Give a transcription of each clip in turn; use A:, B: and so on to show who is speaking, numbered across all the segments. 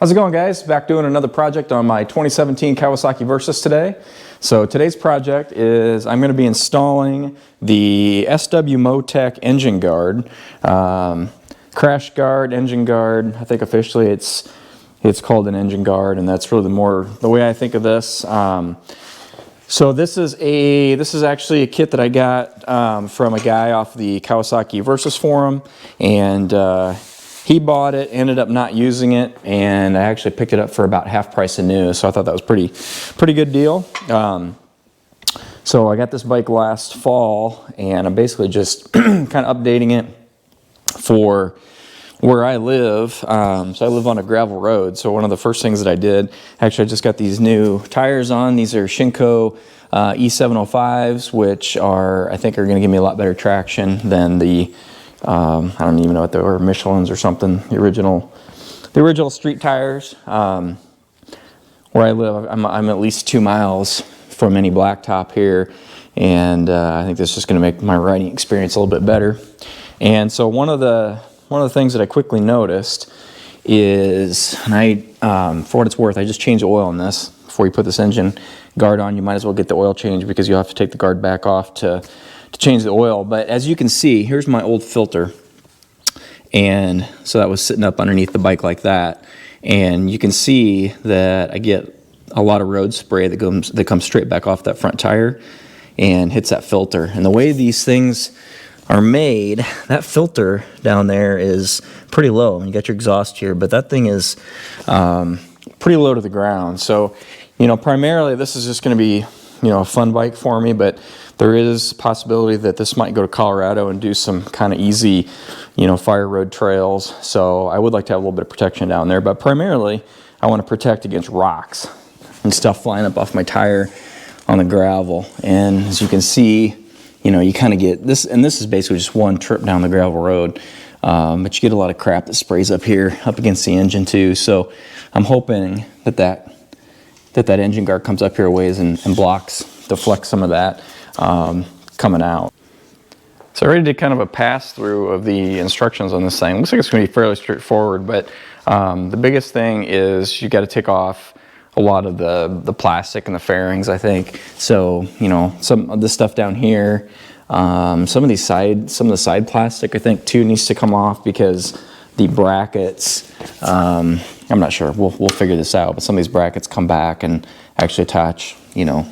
A: How's it going, guys? Back doing another project on my 2017 Kawasaki Versys today. So today's project is I'm going to be installing the SW Motech engine guard, crash guard, engine guard. I think officially it's called an engine guard, and that's really the way I think of this. So this is actually a kit that I got from a guy off the Kawasaki Versys forum, and he bought it, ended up not using it, and I actually picked it up for about half price of new, so I thought that was pretty good deal. So I got this bike last fall, and I'm basically just kind of updating it for where I live. So I live on a gravel road, so one of the first things that I did, actually I just got these new tires on. These are Shinko E705s, which I think are going to give me a lot better traction than the I don't even know what they were, Michelin's or something, the original street tires. Where I live, I'm at least 2 miles from any blacktop here, and I think this is just going to make my riding experience a little bit better. And so one of the things that I quickly noticed is, and for what it's worth, I just changed the oil in this. Before you put this engine guard on, you might as well get the oil change, because you'll have to take the guard back off to change the oil. But as you can see, here's my old filter, and so that was sitting up underneath the bike like that, and you can see that I get a lot of road spray that comes straight back off that front tire and hits that filter. And the way these things are made, that filter down there is pretty low. I mean, you got your exhaust here, but that thing is pretty low to the ground. So, you know, primarily this is just going to be, you know, a fun bike for me, but there is a possibility that this might go to Colorado and do some kind of easy, you know, fire road trails. So I would like to have a little bit of protection down there, but primarily I want to protect against rocks and stuff flying up off my tire on the gravel. And as you can see, you know, you kind of get this, and this is basically just one trip down the gravel road, but you get a lot of crap that sprays up here, up against the engine too. So I'm hoping that engine guard comes up here a ways and deflects some of that coming out. So I already did kind of a pass through of the instructions on this thing. Looks like it's going to be fairly straightforward, but the biggest thing is you got to take off a lot of the plastic and the fairings, I think. So, you know, some of this stuff down here, some of the side plastic, I think too, needs to come off, because the brackets, I'm not sure, we'll figure this out, but some of these brackets come back and actually attach, you know,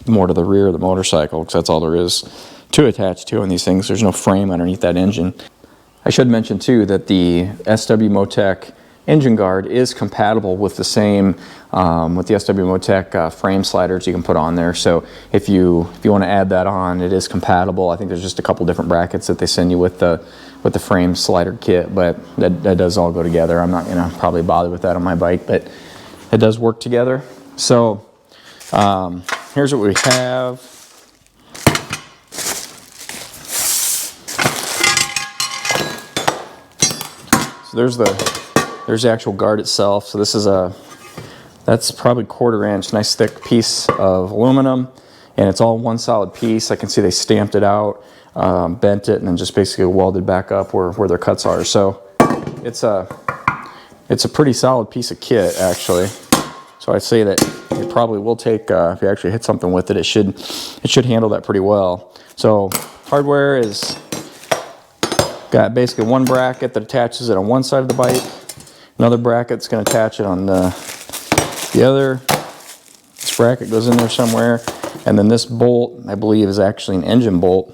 A: more to the rear of the motorcycle, because that's all there is to attach to on these things. There's no frame underneath that engine. I should mention too that the SW Motech engine guard is compatible with the same, with the SW Motech frame sliders you can put on there. So if you want to add that on, it is compatible. I think there's just a couple different brackets that they send you with the frame slider kit, but that does all go together. I'm not going to probably bother with that on my bike, but it does work together. So here's what we have. So there's the actual guard itself. So this is that's probably 1/4 inch, nice thick piece of aluminum, and it's all one solid piece. I can see they stamped it out, bent it, and then just basically welded back up where their cuts are. So it's a pretty solid piece of kit, actually. So I'd say that it probably will take, if you actually hit something with it, it should handle that pretty well. So hardware is got basically one bracket that attaches it on one side of the bike. Another bracket's going to attach it on the other. This bracket goes in there somewhere, and then this bolt, I believe, is actually an engine bolt,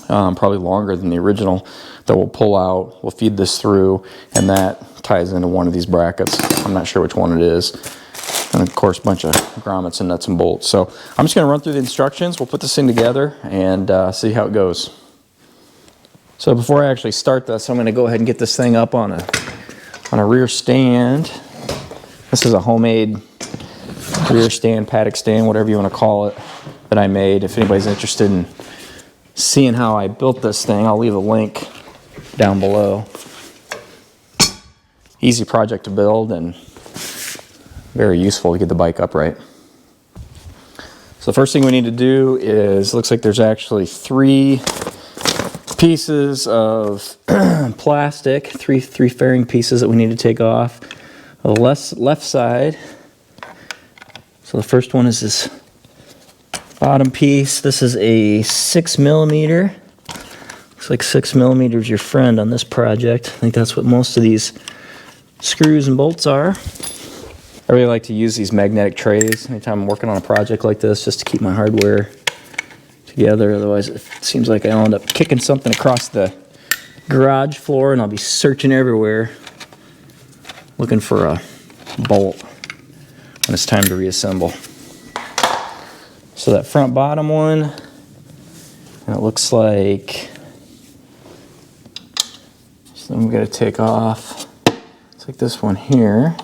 A: probably longer than the original, that will pull out. We'll feed this through, and that ties into one of these brackets. I'm not sure which one it is. And of course, a bunch of grommets and nuts and bolts. So I'm just going to run through the instructions. We'll put this thing together and see how it goes. So before I actually start this, I'm going to go ahead and get this thing up on a rear stand. This is a homemade rear stand, paddock stand, whatever you want to call it, that I made. If anybody's interested in seeing how I built this thing, I'll leave a link down below. Easy project to build and very useful to get the bike upright. So the first thing we need to do is, looks like there's actually 3 pieces of plastic, three fairing pieces that we need to take off. the left side. So the first one is this bottom piece. This is a 6mm. Looks like 6mm is your friend on this project. I think that's what most of these screws and bolts are. I really like to use these magnetic trays anytime I'm working on a project like this, just to keep my hardware together. Otherwise it seems like I'll end up kicking something across the garage floor and I'll be searching everywhere looking for a bolt when it's time to reassemble. So that front bottom one, it looks like, so I'm going to take off, it's like this one here.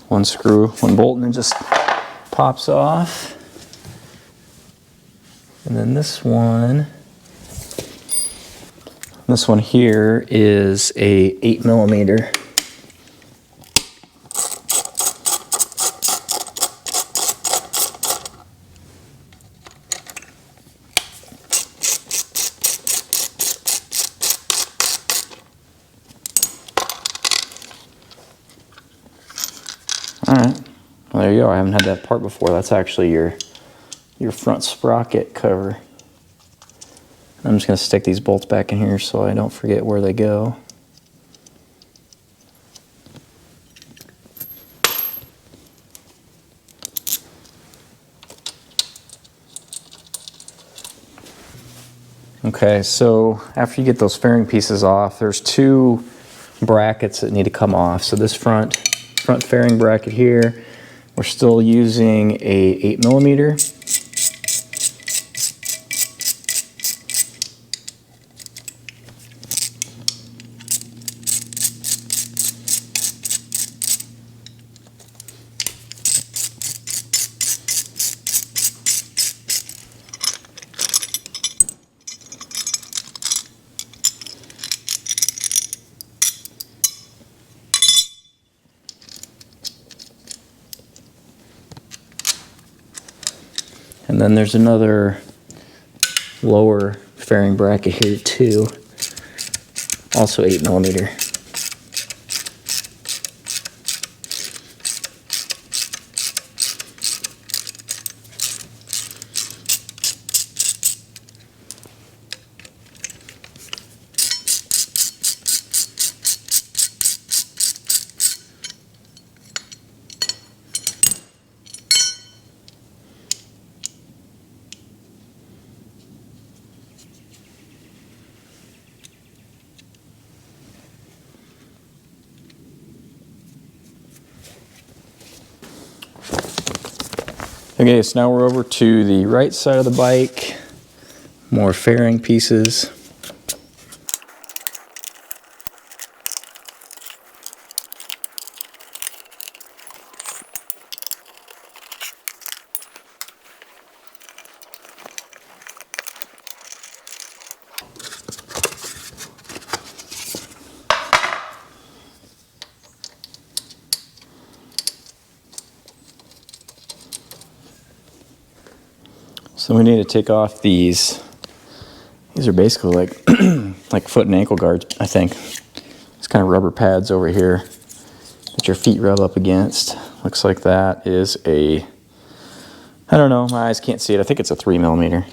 A: One screw, one bolt, and it just pops off. And then this one here is a 8mm. Alright, well there you go. I haven't had that part before. That's actually your front sprocket cover. I'm just going to stick these bolts back in here so I don't forget where they go. Okay, so after you get those fairing pieces off, there's two brackets that need to come off. So this front fairing bracket here, we're still using a 8mm. And then there's another lower fairing bracket here too, also 8mm. Okay, so now we're over to the right side of the bike. More fairing pieces. So we need to take off these. These are basically like like foot and ankle guards, I think. It's kind of rubber pads over here that your feet rub up against. Looks like that is a, I don't know, my eyes can't see it. I think it's a 3mm,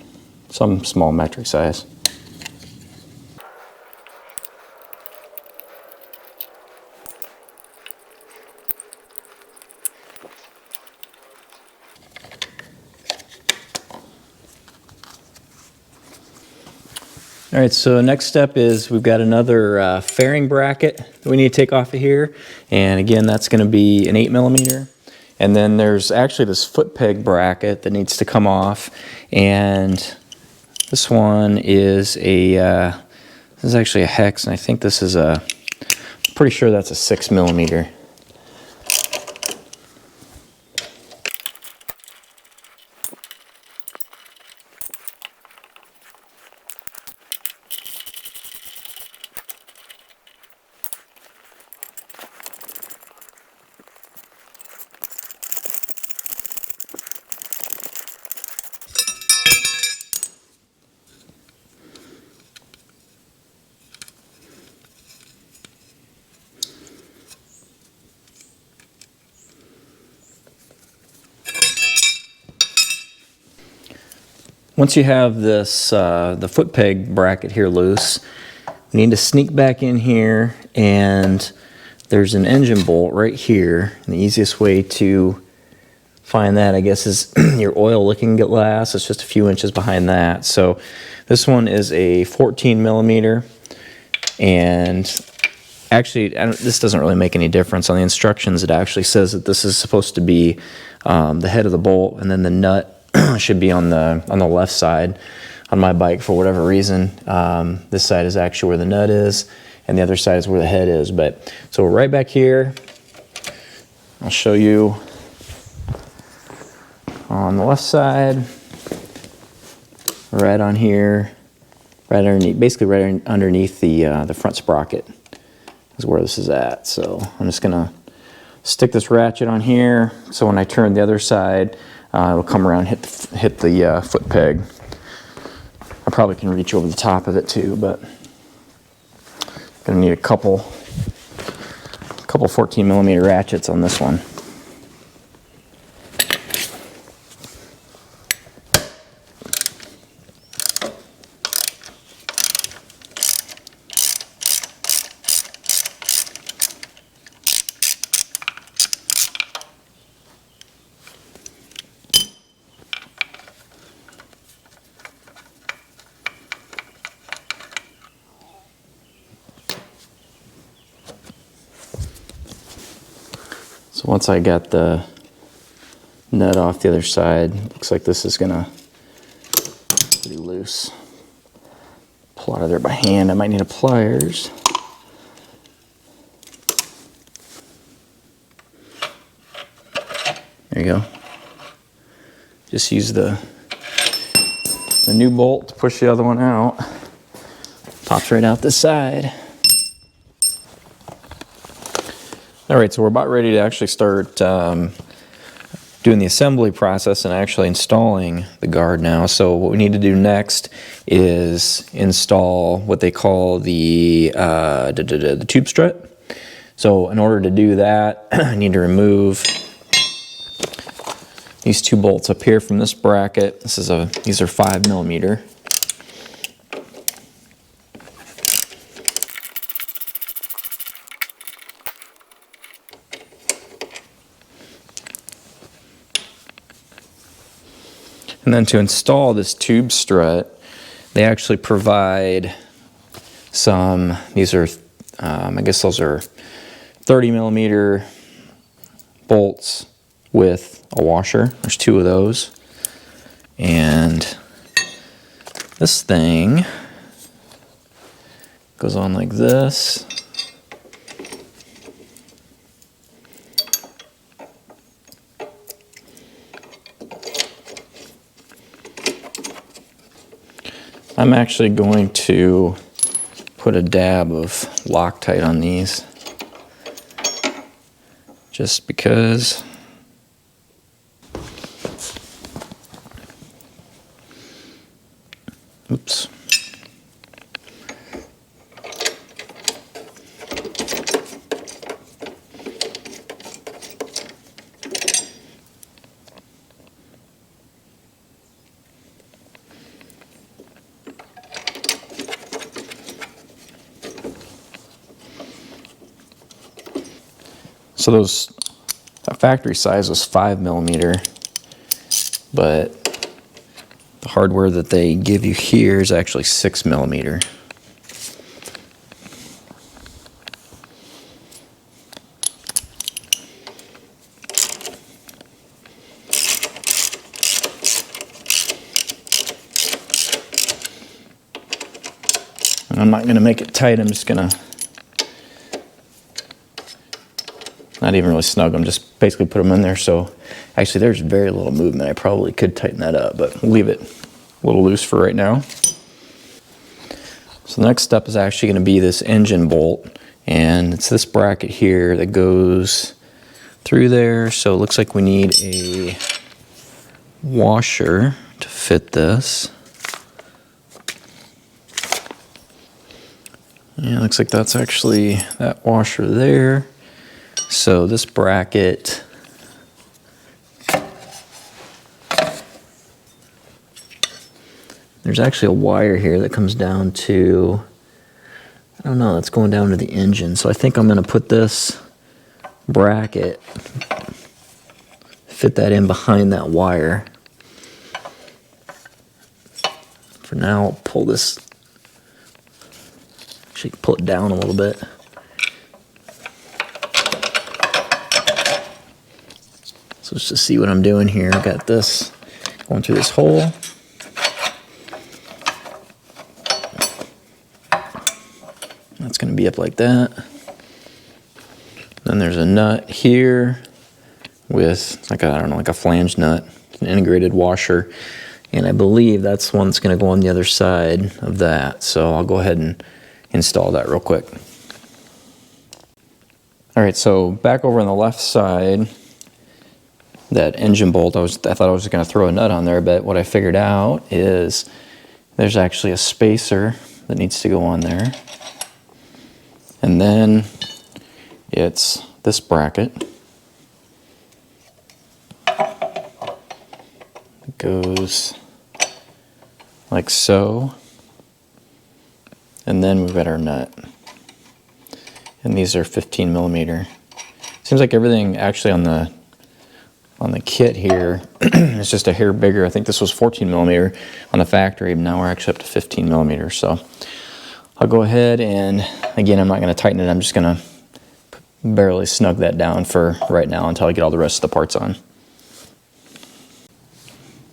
A: some small metric size. All right, so next step is we've got another fairing bracket that we need to take off of here. And again, that's going to be an 8mm. And then there's actually this foot peg bracket that needs to come off. And this one is a, this is actually a hex, and I think this is a, I'm pretty sure that's a 6mm. once you have this, the foot peg bracket here loose, you need to sneak back in here, and there's an engine bolt right here. And the easiest way to find that, I guess, is your oil looking glass. It's just a few inches behind that. So this one is a 14 millimeter, and actually, this doesn't really make any difference. On the instructions, it actually says that this is supposed to be the head of the bolt, and then the nut should be on the left side. On my bike, for whatever reason, this side is actually where the nut is, and the other side is where the head is. But so we're right back here. I'll show you on the left side, right on here, right underneath, basically right underneath the front sprocket is where this is at. So I'm just gonna stick this ratchet on here, so when I turn the other side, it'll come around and hit the foot peg. I probably can reach over the top of it too, but gonna need a couple 14 millimeter ratchets on this one. So once I got the nut off the other side, looks like this is gonna be pretty loose. Pull out of there by hand. I might need a pliers. There you go. Just use the new bolt to push the other one out. Pops right out this side. All right, so we're about ready to actually start doing the assembly process and actually installing the guard now. So what we need to do next is install what they call the tube strut. So in order to do that, I need to remove these two bolts up here from this bracket. These are 5 millimeter. And then to install this tube strut, they actually provide some, these are, I guess those are 30 millimeter bolts with a washer. There's 2 of those. And this thing goes on like this. I'm actually going to put a dab of Loctite on these, just because. Oops. So that factory size was 5 millimeter, but the hardware that they give you here is actually 6 millimeter. And I'm not going to make it tight, I'm just going to not even really snug them, just basically put them in there. So actually there's very little movement. I probably could tighten that up, but we'll leave it a little loose for right now. So the next step is actually going to be this engine bolt, and it's this bracket here that goes through there. So it looks like we need a washer to fit this. Yeah, it looks like that's actually that washer there. So this bracket
B: there's actually a wire here that comes down to, I don't know, that's going down to the engine. So I think I'm going to put this bracket, fit that in behind that wire. For now, I'll pull this, actually pull it down a little bit. So just to see what I'm doing here, I've got this going through this hole. That's going to be up like that. Then there's a nut here with like a, I don't know, like a flange nut, an integrated washer. And I believe that's one that's going to go on the other side of that. So I'll go ahead and install that real quick. All right, so back over on the left side, that engine bolt, I thought I was going to throw a nut on there, but what I figured out is there's actually a spacer that needs to go on there. And then it's this bracket. It goes like so. And then we've got our nut. And these are 15 millimeter. Seems like everything actually on the kit here is just a hair bigger. I think this was 14 millimeter on the factory, but now we're actually up to 15 millimeter. So I'll go ahead and, again, I'm not going to tighten it. I'm just going to barely snug that down for right now until I get all the rest of the parts on.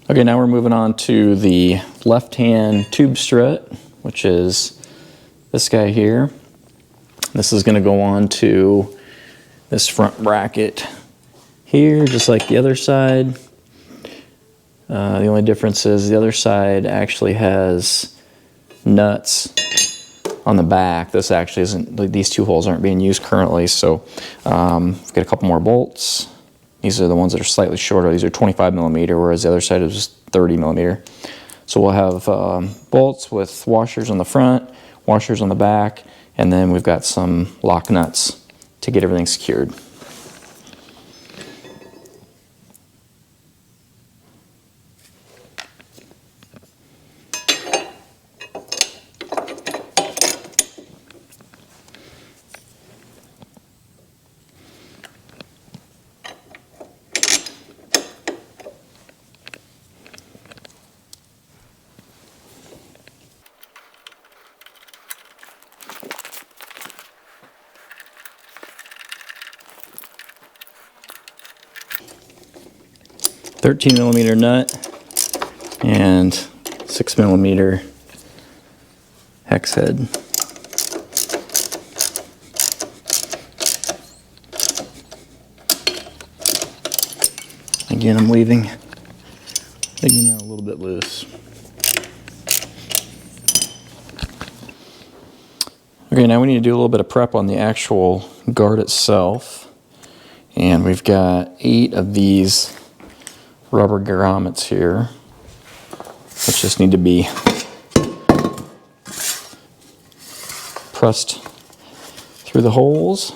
B: Okay, now we're moving on to the left-hand tube strut, which is this guy here. This is going to go on to this front bracket here, just like the other side. The only difference is the other side actually has nuts on the back. This actually isn't, these two holes aren't being used currently, so we've got a couple more bolts. These are the ones that are slightly shorter. These are 25 millimeter, whereas the other side is 30 millimeter. So we'll have bolts with washers on the front, washers on the back, and then we've got some lock nuts to get everything secured. .13 millimeter nut and 6 millimeter hex head. Again, I'm leaving that a little bit loose. Okay, now we need to do a little bit of prep on the actual guard itself. And we've got 8 of these rubber grommets here, which just need to be pressed through the holes.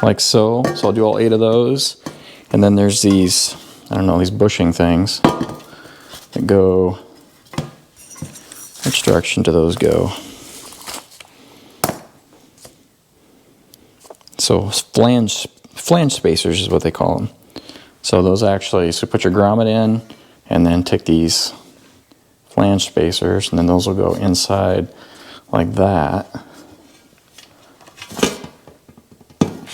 B: Like so. So I'll do all 8 of those. And then there's these, I don't know, these bushing things that go, which direction do those go? So flange spacers is what they call them. So those actually, so put your grommet in and then take these flange spacers and then those will go inside like that.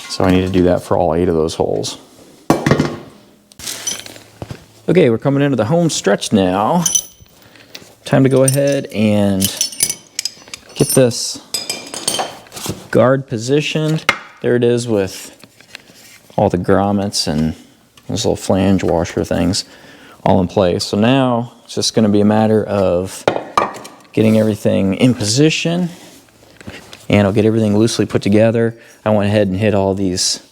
B: So I need to do that for all 8 of those holes. Okay, we're coming into the home stretch now. Time to go ahead and get this guard positioned. There it is with all the grommets and those little flange washer things all in place. So now it's just going to be a matter of getting everything in position, and I'll get everything loosely put together. I went ahead and hit all these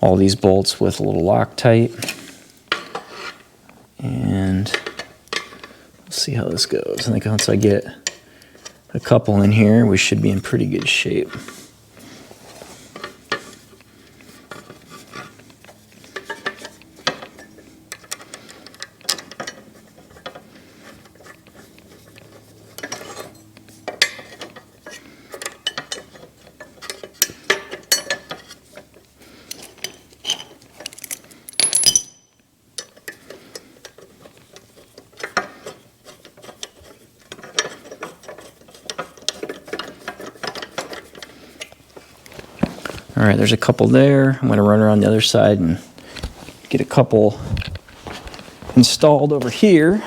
B: bolts with a little Loctite, and we'll see how this goes. I think once I get a couple in here, we should be in pretty good shape. All right, there's a couple there. I'm going to run around the other side and get a couple installed over here.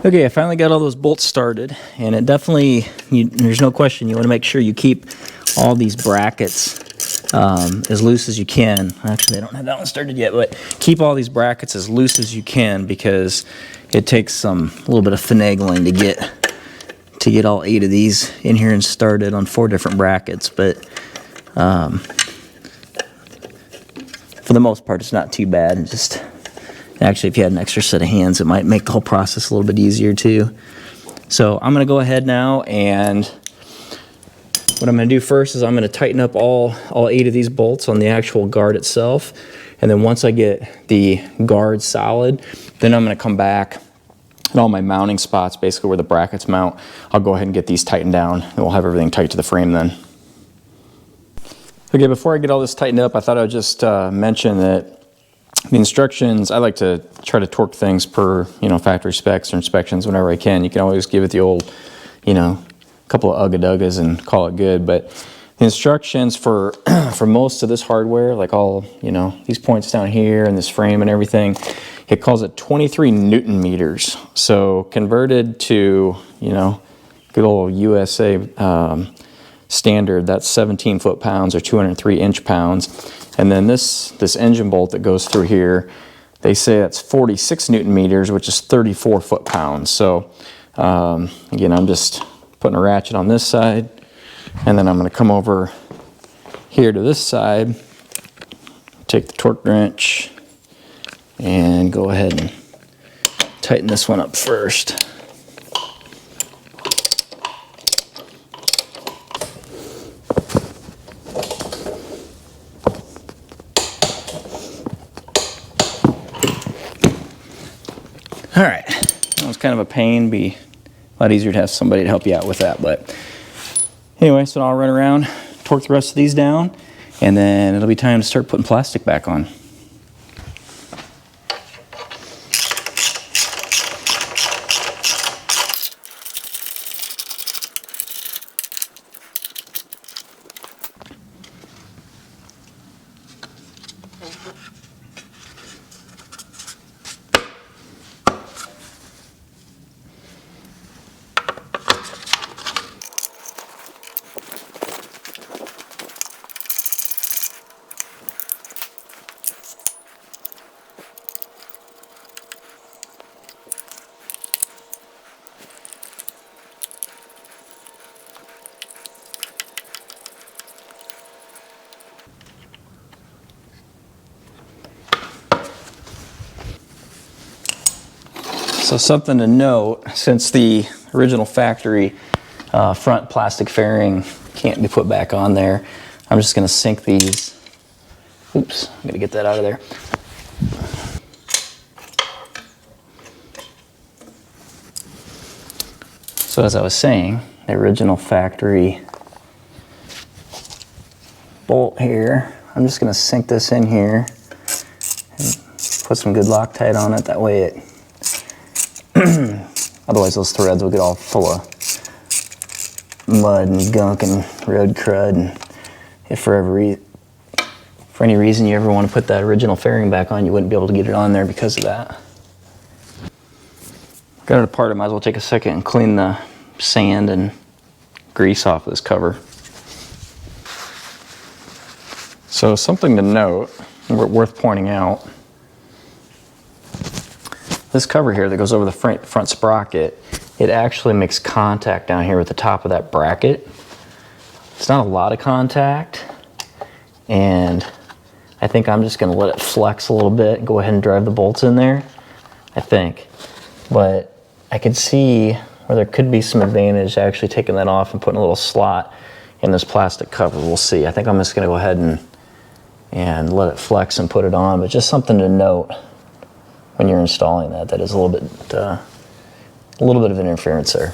B: Okay, I finally got all those bolts started, and it definitely, there's no question, you want to make sure you keep all these brackets as loose as you can. Actually, I don't have that one started yet, but keep all these brackets as loose as you can, because it takes a little bit of finagling to get all 8 of these in here and started on 4 different brackets. But for the most part, it's not too bad. And just actually, if you had an extra set of hands, it might make the whole process a little bit easier too. So I'm going to go ahead now, and what I'm going to do first is I'm going to tighten up all 8 of these bolts on the actual guard itself. And then once I get the guard solid, then I'm going to come back and all my mounting spots, basically where the brackets mount, I'll go ahead and get these tightened down, and we'll have everything tight to the frame then. Okay, before I get all this tightened up, I thought I would just mention that the instructions, I like to try to torque things per, factory specs or inspections whenever I can. You can always give it the old, couple of ugga-duggas and call it good. But the instructions for most of this hardware, like all, these points down here and this frame and everything, it calls it 23 Newton meters. So converted to, good old USA standard, that's 17 foot-pounds or 203 inch-pounds. And then this engine bolt that goes through here, they say it's 46 Newton meters, which is 34 foot-pounds. So again, I'm just putting a ratchet on this side, and then I'm going to come over here to this side, take the torque wrench, and go ahead and tighten this one up first. All right, that was kind of a pain. Be a lot easier to have somebody to help you out with that. But anyway, so I'll run around, torque the rest of these down, and then it'll be time to start putting plastic back on. So something to note, since the original factory front plastic fairing can't be put back on there, I'm just going to sink these. Oops, I'm going to get that out of there. So as I was saying, the original factory bolt here, I'm just going to sink this in here and put some good Loctite on it. That way it otherwise those threads will get all full of mud and gunk and road crud, and if for any reason you ever want to put that original fairing back on, you wouldn't be able to get it on there because of that. Got it apart, I might as well take a second and clean the sand and grease off this cover. So something to note, worth pointing out, this cover here that goes over the front sprocket, it actually makes contact down here with the top of that bracket. It's not a lot of contact, and I think I'm just going to let it flex a little bit and go ahead and drive the bolts in there, I think. But I could see where there could be some advantage to actually taking that off and putting a little slot in this plastic cover. We'll see. I think I'm just going to go ahead and let it flex and put it on, but just something to note when you're installing that. That is a little bit of an interference there.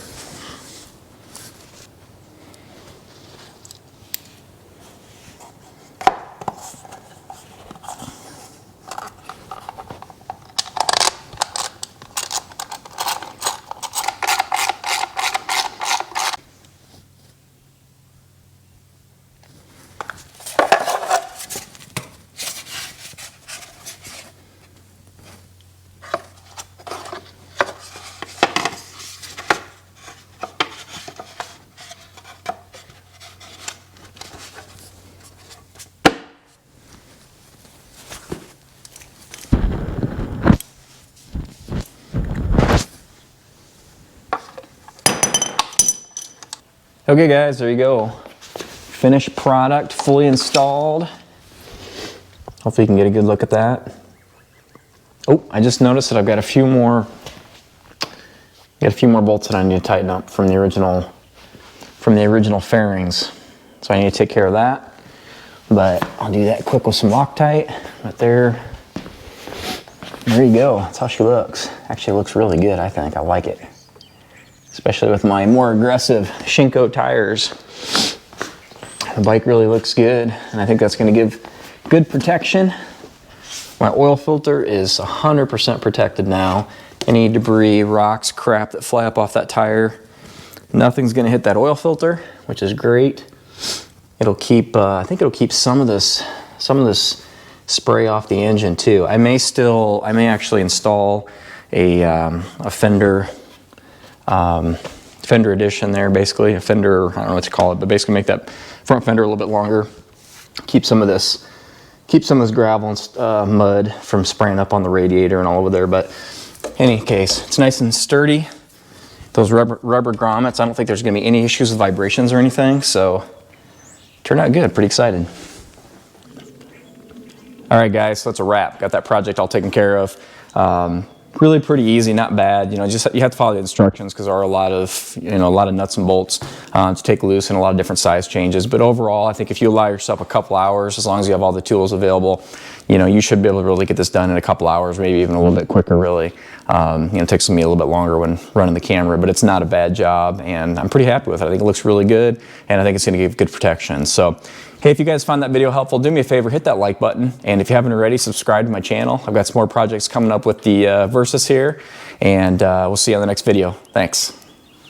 B: Okay guys, there you go. Finished product, fully installed. Hopefully you can get a good look at that. Oh, I just noticed that I've got a few more bolts that I need to tighten up from the original fairings. So I need to take care of that. But I'll do that quick with some Loctite. But there you go. That's how she looks. Actually looks really good, I think. I like it. Especially with my more aggressive Shinko tires. The bike really looks good, and I think that's going to give good protection. My oil filter is 100% protected now. Any debris, rocks, crap that fly up off that tire, nothing's going to hit that oil filter, which is great. It'll keep, I think it'll keep some of this spray off the engine too. I may actually install a fender addition there, basically a fender, I don't know what to call it, but basically make that front fender a little bit longer. Keep some of this gravel and mud from spraying up on the radiator and all over there. But in any case, it's nice and sturdy. Those rubber grommets, I don't think there's going to be any issues with vibrations or anything. So turned out good. Pretty excited. All right, guys, so that's a wrap. Got that project all taken care of. Really pretty easy, not bad. You know, just you have to follow the instructions because there are a lot of nuts and bolts to take loose and a lot of different size changes. But overall, I think if you allow yourself a couple hours, as long as you have all the tools available, you know, you should be able to really get this done in a couple hours, maybe even a little bit quicker, really. You know, it takes me a little bit longer when running the camera, but it's not a bad job, and I'm pretty happy with it. I think it looks really good, and I think it's going to give good protection. So, hey, if you guys found that video helpful, do me a favor, hit that like button, and if you haven't already, subscribe to my channel. I've got some more projects coming up with the Versys here, and we'll see you on the next video. Thanks.